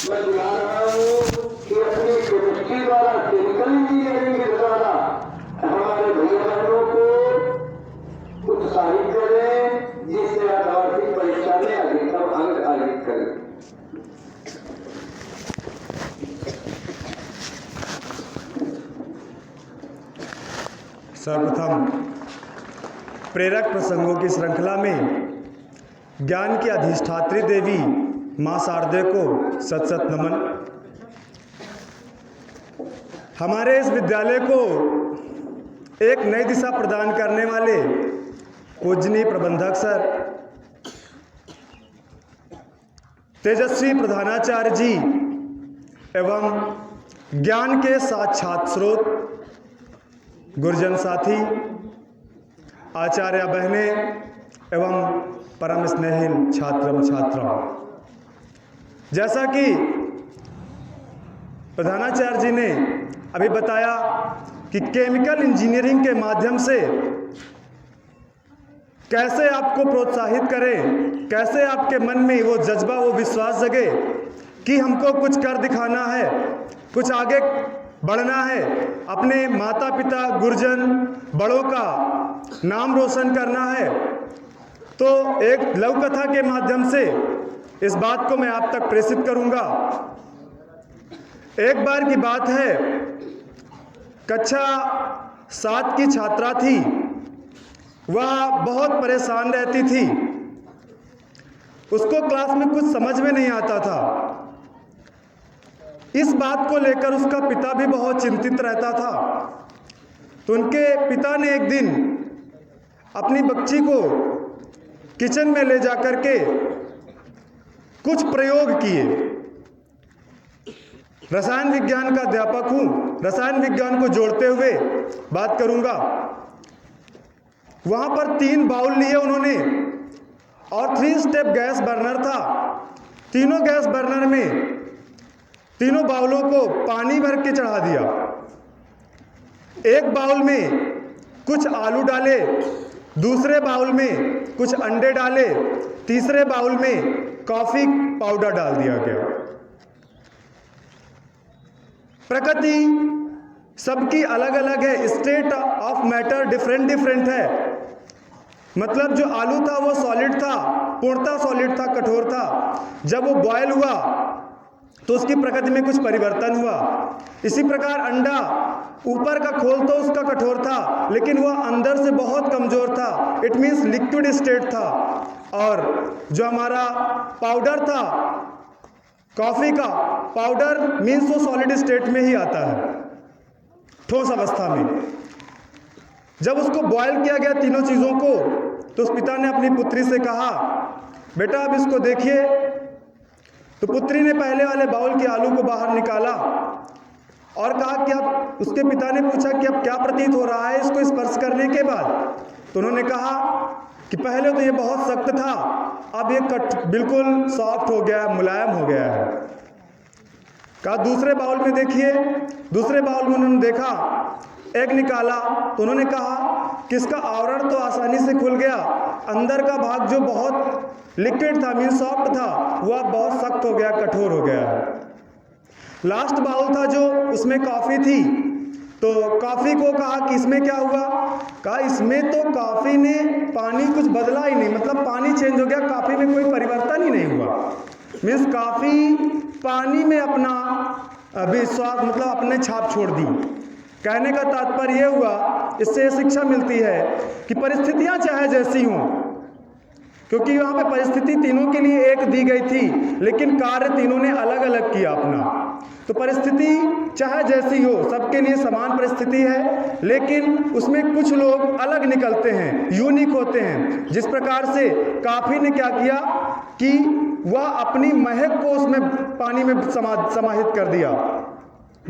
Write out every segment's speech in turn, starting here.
मैं बुला रहा हूँ कि अपनी केमिस्ट्री द्वारा, केमिकल इंजीनियरिंग के द्वारा हमारे भैया बहनों को उत्साहित करें, जिससे वार्षिक परीक्षा में अधिकतम अंक अर्जित करें। सर्वप्रथम प्रेरक प्रसंगों की श्रृंखला में ज्ञान की अधिष्ठात्री देवी मां शारदे को सत सत नमन। हमारे इस विद्यालय को एक नई दिशा प्रदान करने वाले पूजनीय प्रबंधक सर, तेजस्वी प्रधानाचार्य जी एवं ज्ञान के साक्षात स्रोत गुरुजन साथी, आचार्य बहनें एवं परम स्नेहिल छात्र छात्राओं, जैसा कि प्रधानाचार्य जी ने अभी बताया कि केमिकल इंजीनियरिंग के माध्यम से कैसे आपको प्रोत्साहित करें, कैसे आपके मन में वो जज्बा, वो विश्वास जगे कि हमको कुछ कर दिखाना है, कुछ आगे बढ़ना है, अपने माता पिता गुरुजन बड़ों का नाम रोशन करना है। तो एक लघु कथा के माध्यम से इस बात को मैं आप तक प्रेषित करूंगा। एक बार की बात है, कक्षा 7 की छात्रा थी, वह बहुत परेशान रहती थी, उसको क्लास में कुछ समझ में नहीं आता था। इस बात को लेकर उसका पिता भी बहुत चिंतित रहता था। तो उनके पिता ने एक दिन अपनी बच्ची को किचन में ले जाकर के कुछ प्रयोग किए। रसायन विज्ञान का अध्यापक हूं, रसायन विज्ञान को जोड़ते हुए बात करूंगा। वहां पर 3 बाउल लिए उन्होंने और 3 स्टेप गैस बर्नर था। तीनों गैस बर्नर में तीनों बाउलों को पानी भर के चढ़ा दिया। एक बाउल में कुछ आलू डाले, दूसरे बाउल में कुछ अंडे डाले, तीसरे बाउल में कॉफी पाउडर डाल दिया गया। प्रकृति सबकी अलग अलग है, state of matter different different है। मतलब जो आलू था वो सॉलिड था, पूर्णतः सॉलिड था, कठोर था। जब वो बॉयल हुआ तो उसकी प्रकृति में कुछ परिवर्तन हुआ। इसी प्रकार अंडा, ऊपर का खोल तो उसका कठोर था, लेकिन वह अंदर से बहुत कमजोर था, इट मीन्स लिक्विड स्टेट था। और जो हमारा पाउडर था, कॉफी का पाउडर मीन्स वो सॉलिड स्टेट में ही आता है, ठोस अवस्था में। जब उसको बॉयल किया गया तीनों चीजों को, तो उस पिता ने अपनी पुत्री से कहा, बेटा अब इसको देखिए। तो पुत्री ने पहले वाले बाउल के आलू को बाहर निकाला और कहा कि अब, उसके पिता ने पूछा कि अब क्या प्रतीत हो रहा है इसको स्पर्श करने के बाद। तो उन्होंने कहा कि पहले तो ये बहुत सख्त था, अब ये बिल्कुल सॉफ्ट हो गया, मुलायम हो गया है। कहा दूसरे बाउल में देखिए। दूसरे बाउल में उन्होंने देखा, एग निकाला, तो उन्होंने कहा कि इसका आवरण तो आसानी से खुल गया, अंदर का भाग जो बहुत लिक्विड था, मीन सॉफ्ट था, वह बहुत सख्त हो गया, कठोर हो गया है। लास्ट बाउल था जो, उसमें कॉफी थी। तो कॉफी को कहा कि इसमें क्या हुआ। कहा इसमें तो कॉफी ने पानी कुछ बदला ही नहीं, मतलब पानी चेंज हो गया, कॉफी में कोई परिवर्तन ही नहीं हुआ। मीन्स कॉफी पानी में अपना विश्वास, मतलब अपने छाप छोड़ दी। कहने का तात्पर्य यह हुआ, इससे शिक्षा मिलती है कि परिस्थितियां चाहे जैसी हों, क्योंकि वहां पे परिस्थिति तीनों के लिए एक दी गई थी, लेकिन कार्य तीनों ने अलग अलग किया अपना। तो परिस्थिति चाहे जैसी हो, सबके लिए समान परिस्थिति है, लेकिन उसमें कुछ लोग अलग निकलते हैं, यूनिक होते हैं। जिस प्रकार से कॉफी ने क्या किया कि वह अपनी महक को उसमें पानी में समाहित कर दिया,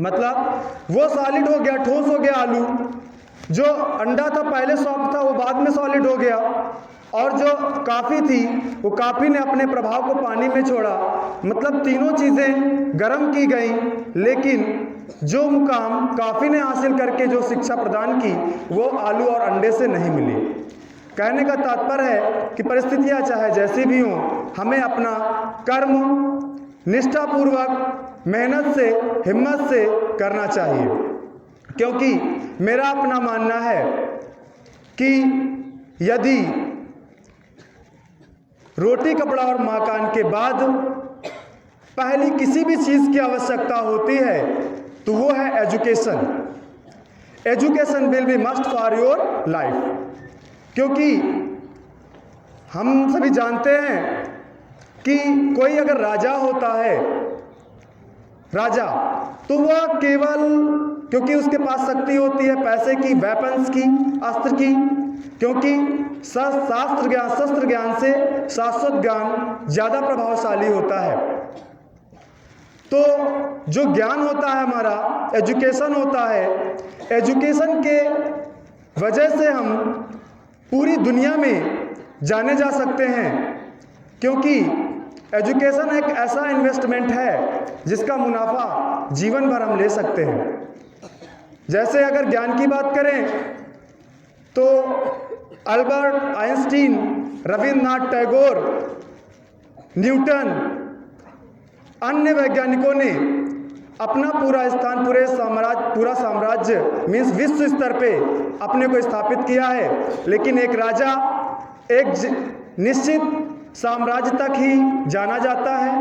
मतलब वो सॉलिड हो गया, ठोस हो गया आलू। जो अंडा था पहले सॉफ्ट था, वो बाद में सॉलिड हो गया। और जो कॉफी थी, वो कॉफी ने अपने प्रभाव को पानी में छोड़ा। मतलब तीनों चीजें गर्म की गई, लेकिन जो मुकाम कॉफी ने हासिल करके जो शिक्षा प्रदान की, वो आलू और अंडे से नहीं मिली। कहने का तात्पर्य है कि परिस्थितियां चाहे जैसी भी हों, हमें अपना कर्म निष्ठापूर्वक मेहनत से, हिम्मत से करना चाहिए। क्योंकि मेरा अपना मानना है कि यदि रोटी, कपड़ा और मकान के बाद पहली किसी भी चीज़ की आवश्यकता होती है तो वो है education. Education will be must for your life. क्योंकि हम सभी जानते हैं कि कोई अगर राजा होता है, राजा, तो वह केवल क्योंकि उसके पास शक्ति होती है पैसे की, वेपन्स की, अस्त्र की, क्योंकि शस्त्र ज्ञान से शाश्वत ज्ञान ज़्यादा प्रभावशाली होता है। तो जो ज्ञान होता है हमारा, एजुकेशन होता है, एजुकेशन के वजह से हम पूरी दुनिया में जाने जा सकते हैं। क्योंकि एजुकेशन एक ऐसा इन्वेस्टमेंट है जिसका मुनाफा जीवन भर हम ले सकते हैं। जैसे अगर ज्ञान की बात करें तो Albert Einstein, Rabindranath Tagore, Newton, अन्य वैज्ञानिकों ने अपना पूरा स्थान, पूरा साम्राज्य मीन्स विश्व स्तर पे अपने को स्थापित किया है। लेकिन एक राजा एक निश्चित साम्राज्य तक ही जाना जाता है,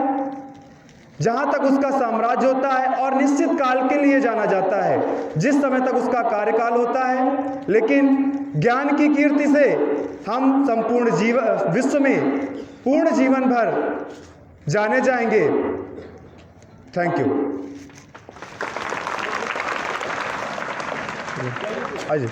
जहाँ तक उसका साम्राज्य होता है, और निश्चित काल के लिए जाना जाता है, जिस समय तक उसका कार्यकाल होता है। लेकिन ज्ञान की कीर्ति से हम संपूर्ण विश्व में पूर्ण जीवन भर जाने जाएंगे। Thank you. आइए।